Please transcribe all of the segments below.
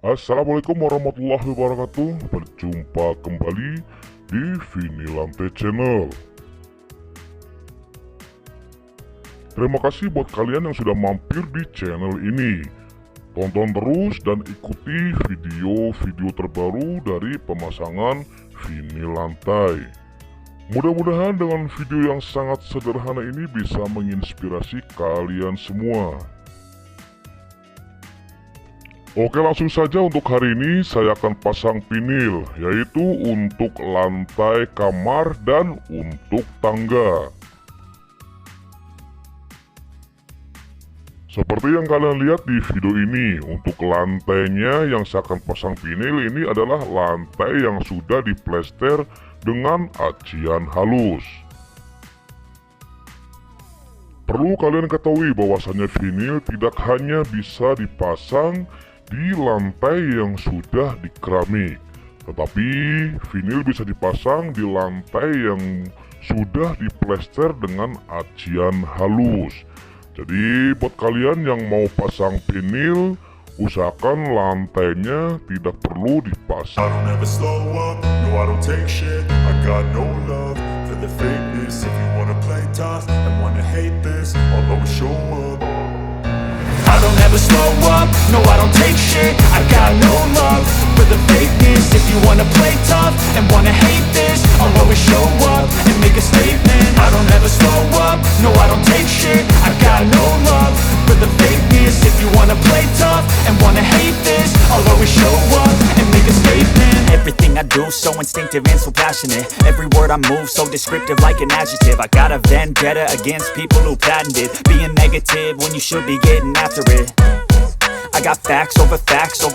Assalamualaikum warahmatullahi wabarakatuh. Berjumpa kembali di Lantai Channel. Terima kasih buat kalian yang sudah mampir di channel ini. Tonton terus dan ikuti video-video terbaru dari pemasangan lantai. Mudah-mudahan dengan video yang sangat sederhana ini bisa menginspirasi kalian semua. Oke, langsung saja untuk hari ini saya akan pasang vinil, yaitu untuk lantai kamar dan untuk tangga. Seperti yang kalian lihat di video ini, untuk lantainya yang saya akan pasang vinil ini adalah lantai yang sudah diplester dengan acian halus. Perlu kalian ketahui bahwasannya vinil tidak hanya bisa dipasang di lantai yang sudah di keramik, tetapi vinil bisa dipasang di lantai yang sudah diplester dengan acian halus. Jadi buat kalian yang mau pasang vinil, usahakan lantainya tidak perlu dipasang. I don't ever slow up, no I don't take shit. I got no love for the fakeness. If you wanna play tough and wanna hate this, I'll always show up and make a statement. I don't ever slow up, no I don't take shit. I got no love for the fakeness. If you wanna play tough and wanna hate this, I'll always show up and make a statement. Everything I do so instinctive and so passionate. Every word I move so descriptive like an adjective. I got a vendetta against people who patented being negative when you should be getting after it. I got facts over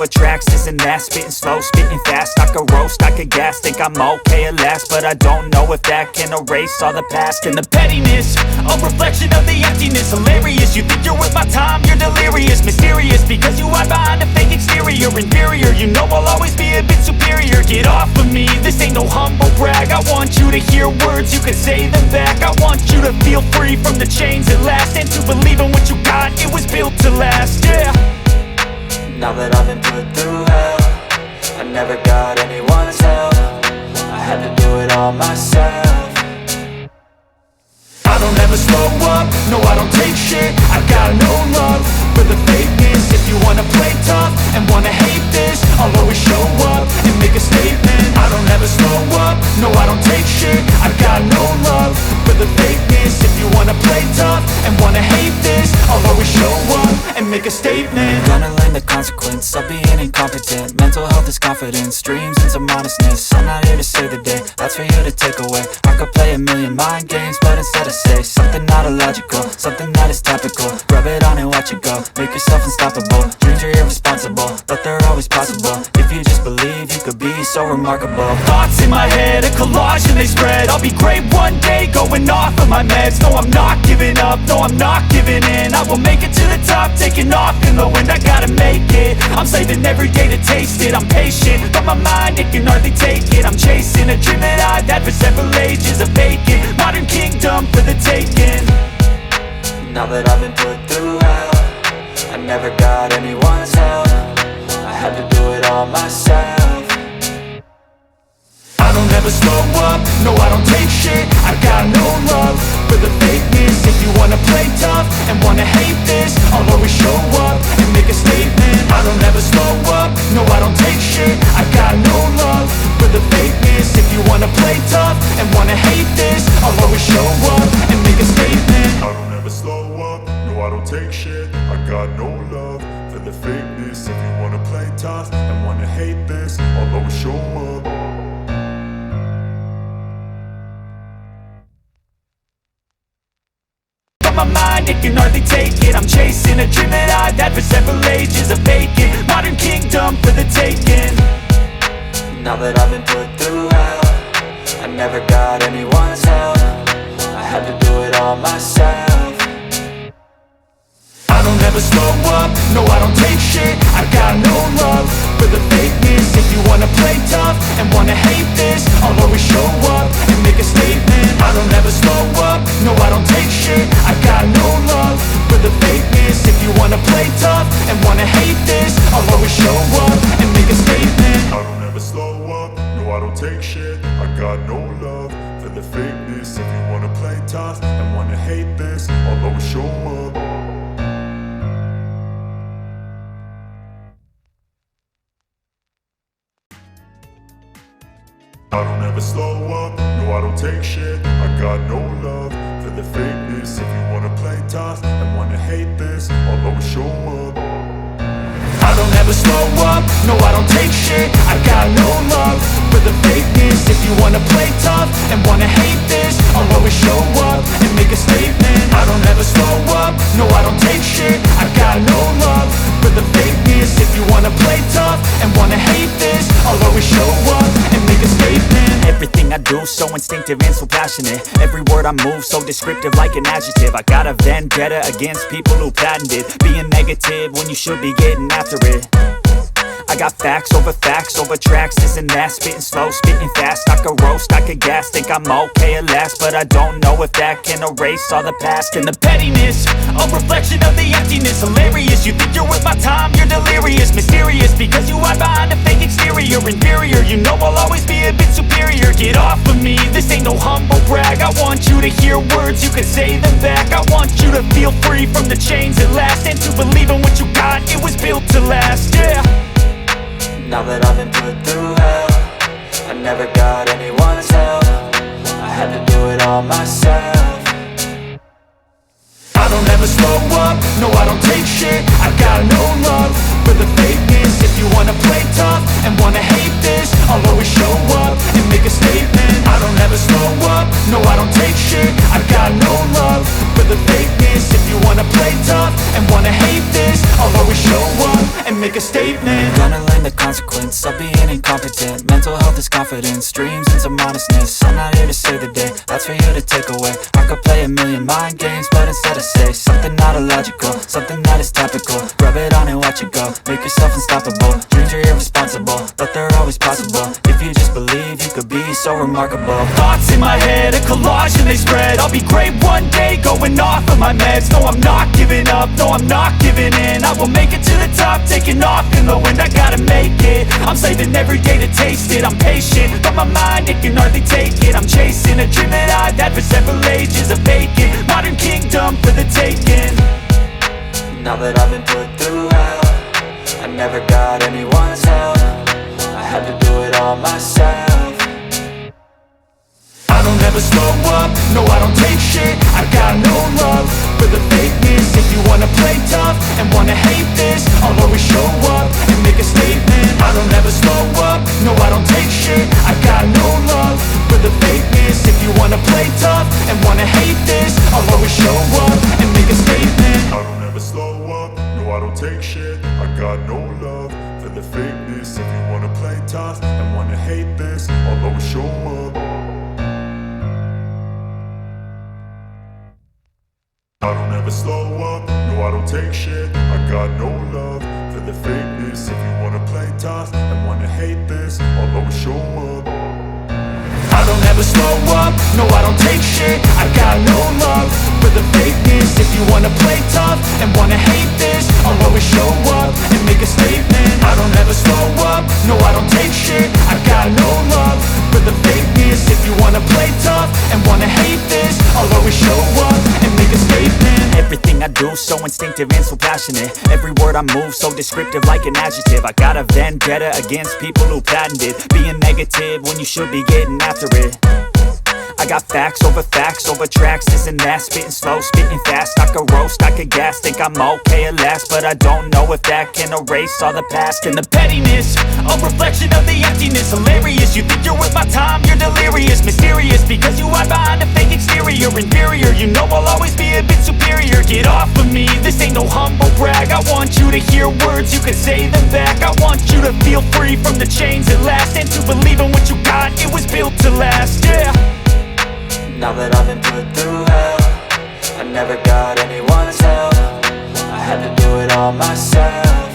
tracks, this and that. Spitting slow, spitting fast. I could roast, I could gas. Think I'm okay at last, but I don't know if that can erase all the past. And the pettiness, a reflection of the emptiness. Hilarious, you think you're worth my time, you're delirious. Mysterious, because you hide behind a fake exterior. Inferior, you know I'll always be a bit superior. Get off of me, this ain't no humble brag. I want you to hear words, you can say them back. I want you to feel free from the chains at last, and to believe in what you got, it was built to last, yeah. Now that I've been put through hell, I never got anyone's help. I had to do it all myself. I don't ever slow up, no I don't take shit. I got no love for the fakeness. If you wanna play tough and wanna hate this, I'll always show up and make a statement. I don't ever slow up, no I don't take shit. I got no love for the fakeness. If you wanna play tough and wanna hate this, I'll always show up and make a statement. Gonna learn the consequence of being incompetent. Mental health is confidence, dreams and some honestness. I'm not here to save the day, that's for you to take away. I could play a million mind games, but instead I say something not illogical, something that is topical. Rub it on and watch it go, make yourself unstoppable. Dreams are irresponsible, but they're always possible. If you just believe, you could be so remarkable. Thoughts in my head, a collage and they spread. I'll be great one day, going off of my meds. No, I'm not giving up, no, I'm not giving in. I will make it to the top, taking off in the wind. I gotta make it, I'm saving every day to taste it. I'm patient, but my mind, it can hardly take it. I'm chasing a dream that I've had for several ages. A vacant, modern kingdom for the taking. Now that I've been put through hell, I never got anyone's help. I had to do it all myself. I don't ever slow up, no I don't take shit. I got no love for the fakeness. If you wanna play tough and wanna hate this, I'll always show up and make a statement. I don't ever slow up, no I don't take shit. I got no love for the fakeness. If you wanna play tough and wanna hate this, I'll always show up and make a statement. I don't ever slow up, no I don't take shit. I got no love for the fakeness. If you wanna play tough and wanna hate this, I'll always show up. My mind, it can hardly take it. I'm chasing a dream that I've had for several ages. A vacant, modern kingdom for the taking. Now that I've been put through hell, I never got anyone's help. I had to do it all myself. I don't ever slow up, no I don't take shit. I got no love for the fakeness. If you wanna play tough and wanna hate this, I'll always show up and make a statement. I don't ever slow up, no I don't take shit. I got no love for the fakeness. If you wanna play tough and wanna hate this, I'll always show up and I don't ever slow up, no I don't take shit. I got no love for the fakeness. If you wanna play tough and wanna hate this, I'll always show up. I don't ever slow up, no I don't take shit. I got no love for the fakeness. If you wanna play tough and wanna hate this, I'll always show up and make a statement. I don't ever slow up, no I don't take shit. I got no love for the fakeness. If you wanna play tough and wanna hate this, I'll always show up and make a statement. Everything I do so instinctive and so passionate. Every word I move so descriptive like an adjective. I got a vendetta against people who patented being negative when you should be getting after it. I got facts over tracks, this and that. Spitting slow, spitting fast. I could roast, I could gas. Think I'm okay at last, but I don't know if that can erase all the past. And the pettiness, a reflection of the emptiness. Hilarious, you think you're worth my time, you're delirious. Mysterious, because you hide behind a fake exterior. Inferior, you know I'll always be a bit superior. Get off of me, this ain't no humble brag. I want you to hear words, you can say them back. I want you to feel free from the chains at last, and to believe in what you got, it was built to last, yeah. Now that I've been put through hell, I never got anyone's help. I had to do it all myself. I don't ever slow up, no I don't take shit. I got no love for the fakeness. If you wanna play tough and wanna hate this, I'll always show up and make a statement. I don't ever slow up, no I don't take shit. I got no love for the fakeness. If you wanna play tough and wanna hate this, I'll always show up and make a statement. Gonna learn the consequence of being incompetent. Mental health is confidence, dreams and some honestness. I'm not here to save the day, that's for you to take away. I could play a million mind games, but instead I say something not illogical, something that is topical. Rub it on and watch it go, make yourself unstoppable. Dreams are irresponsible, but they're always possible. If you just believe, you could be so remarkable. Thoughts in my head, a collage and they spread. I'll be great one day, going off of my meds. No, I'm not giving up, no, I'm not giving in. I will make it to the top, taking off in the wind. I gotta make it, I'm saving every day to taste it. I'm patient, but my mind, it can hardly take it. I'm chasing a dream that I've had for several ages. A vacant, modern kingdom for the taking. Now that I've been put through hell, I never got anyone's help. I had to do it all myself. I don't ever slow up, no I don't take shit. I got no love for the fakeness. If you wanna play tough and wanna hate this, I'll always show up and make a statement. I don't ever slow up, no I don't take shit. I got no love for the fakeness. If you wanna play tough and wanna hate this, I'll always show up and make a statement. I don't ever slow up, no I don't take shit. I got no love for the fakeness. If you wanna play tough and wanna hate this, I'll always show up. I don't ever slow up, no I don't take shit. I got no love for the fakeness. If you wanna play tough and wanna hate this, I'll always show up. I don't ever slow up, no I don't take shit. I got no love for the fakeness. If you wanna play tough and wanna hate this, I'll always show up and make a statement. I don't ever slow up, no I don't take shit. I got no love for the fakeness. If you wanna play tough and wanna hate this, I'll always show up and make a statement. Everything I do so instinctive and so passionate. Every word I move so descriptive like an adjective. I got a vendetta against people who patented being negative when you should be getting after it. I got facts over tracks, this and that. Spitting slow, spitting fast. I could roast, I could gas. Think I'm okay at last, but I don't know if that can erase all the past. And the pettiness, a reflection of the emptiness. Hilarious, you think you're worth my time, you're delirious. Mysterious, because you hide behind a fake exterior. Inferior, you know I'll always be a bit superior. Get off of me, this ain't no humble brag. I want you to hear words, you can say them back. I want you to feel free from the chains at last, and to believe in what you got, it was built to last, yeah. Now that I've been put through hell, I never got anyone's help. I had to do it all myself.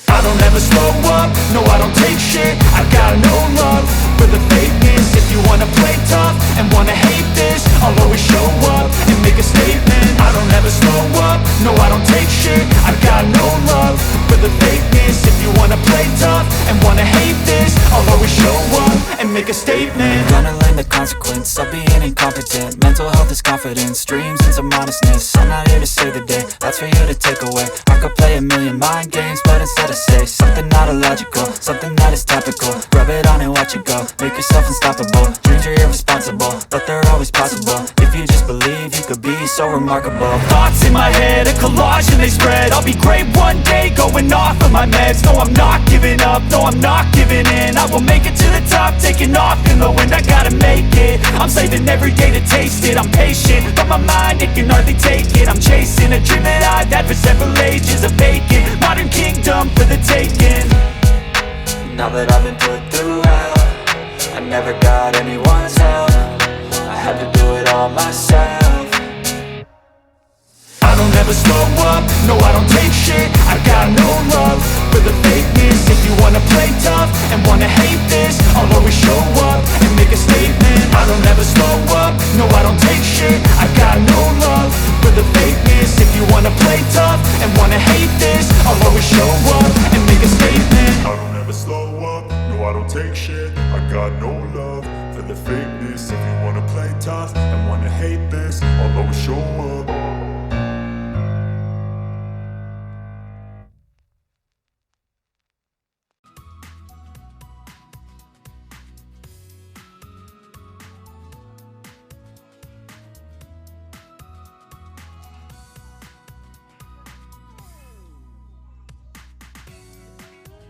I don't ever slow up, no I don't take shit. I got no love for the fakeness. If you wanna play tough and wanna hate this, I'll always show up and make a statement. I don't ever slow up, no I don't take shit. I got no love for the fakeness. If you wanna play tough and wanna hate this, I'll always show up and make make a statement. Gonna learn the consequence of being incompetent. Mental health is confidence, dreams and some honestness. I'm not here to save the day, that's for you to take away. I could play a million mind games, but instead I say something not illogical, something that is topical. Rub it on and watch it go, make yourself unstoppable. Dreams are irresponsible, but they're always possible. If you just believe, you could be so remarkable. Thoughts in my head, a collage and they spread. I'll be great one day, going off of my meds. No, I'm not giving up, no, I'm not giving in. I will make it to the top, taking off in the wind. I gotta make it, I'm saving every day to taste it. I'm patient, but my mind, it can hardly take it. I'm chasing a dream that I've had for several ages. A vacant, modern kingdom for the taking. Now that I've been put through hell, I never got anyone's help. I had to do it all myself. I don't ever slow up, no I don't take shit. I got no love for the fakeness. If you wanna play tough and wanna hate this, I'll always show up and make a statement. I don't ever slow up, no I don't take shit. I got no love for the fakeness. If you wanna play tough and wanna hate this, I'll always show up and make a statement. I don't ever slow up, no I don't take shit. I got no love for the fakeness. If you wanna play tough and wanna hate this, I'll always show up.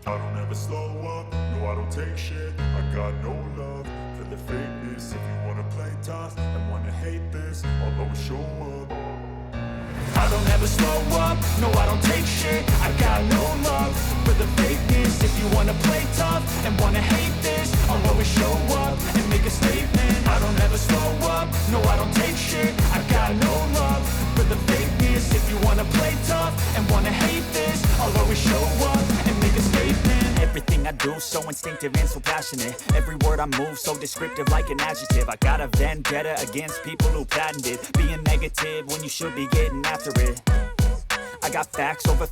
I don't ever slow up, no I don't take shit. I got no love for the fakeness. If you wanna play tough and wanna hate this, I'll always show up. I don't ever slow up, no I don't take shit. I got no love for the fakeness. If you wanna play tough and wanna hate this, I'll always show up and make a statement. I don't ever slow up, no I don't take shit. I got no love for the fakeness. If you wanna play tough and wanna hate this, I'll always show up and make a statement. Everything I do so instinctive and so passionate. Every word I move so descriptive like an adjective. I got a vendetta against people who patented being negative when you should be getting after it. I got facts over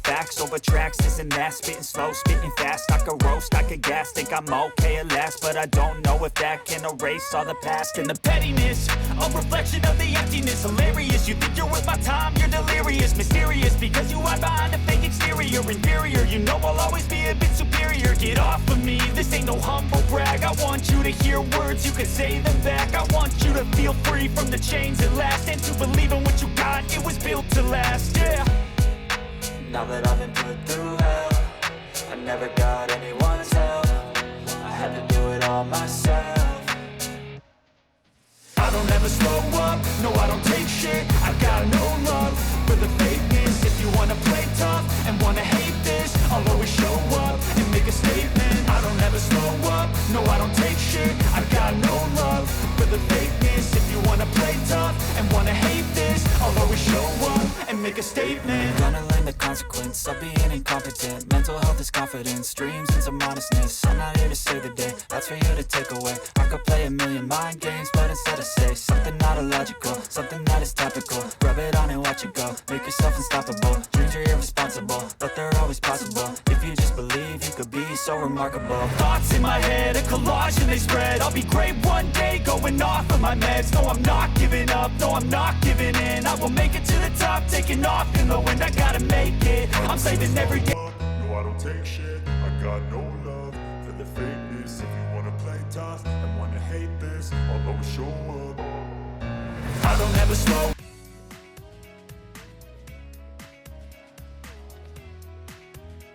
tracks, this and that. Spitting slow, spitting fast. I could roast, I could gas. Think I'm okay at last, but I don't know if that can erase all the past. And the pettiness, a reflection of the emptiness. Hilarious, you think you're worth my time, you're delirious. Mysterious, because you hide behind a fake exterior. Inferior, you know I'll always be a bit superior. Get off of me, this ain't no humble brag. I want you to hear words, you can say them back. I want you to feel free from the chains at last, and to believe in what you got, it was built to last, yeah. Now that I've been put through hell, I never got anyone's help. I had to do it all myself. I don't ever slow up, no I don't take shit. I got no love for the fakeness. If you wanna play tough and wanna hate this, I'll always show up and make a statement. I don't ever slow up, no I don't take shit. I got no love for the fakeness. If you wanna play tough and wanna hate this, I'll always show up and make a statement. Gonna learn the consequence of being incompetent. Mental health is confidence, dreams and some honestness. I'm not here to save the day, that's for you to take away. I could play a million mind games, but instead I say something not illogical, something that is topical. Rub it on and watch it go, make yourself unstoppable. Dreams are irresponsible, but they're always possible. If you just believe, you could be so remarkable. Thoughts in my head, a collage and they spread. I'll be great one day, going off of my meds. No, I'm not giving up, no, I'm not giving in. I will make it to the top, taking off in the wind. I gotta make it, I'm saving every day. No I don't take shit. I got no love for the fakeness. If you wanna play tough and wanna hate this, I'll always show up. I don't ever slow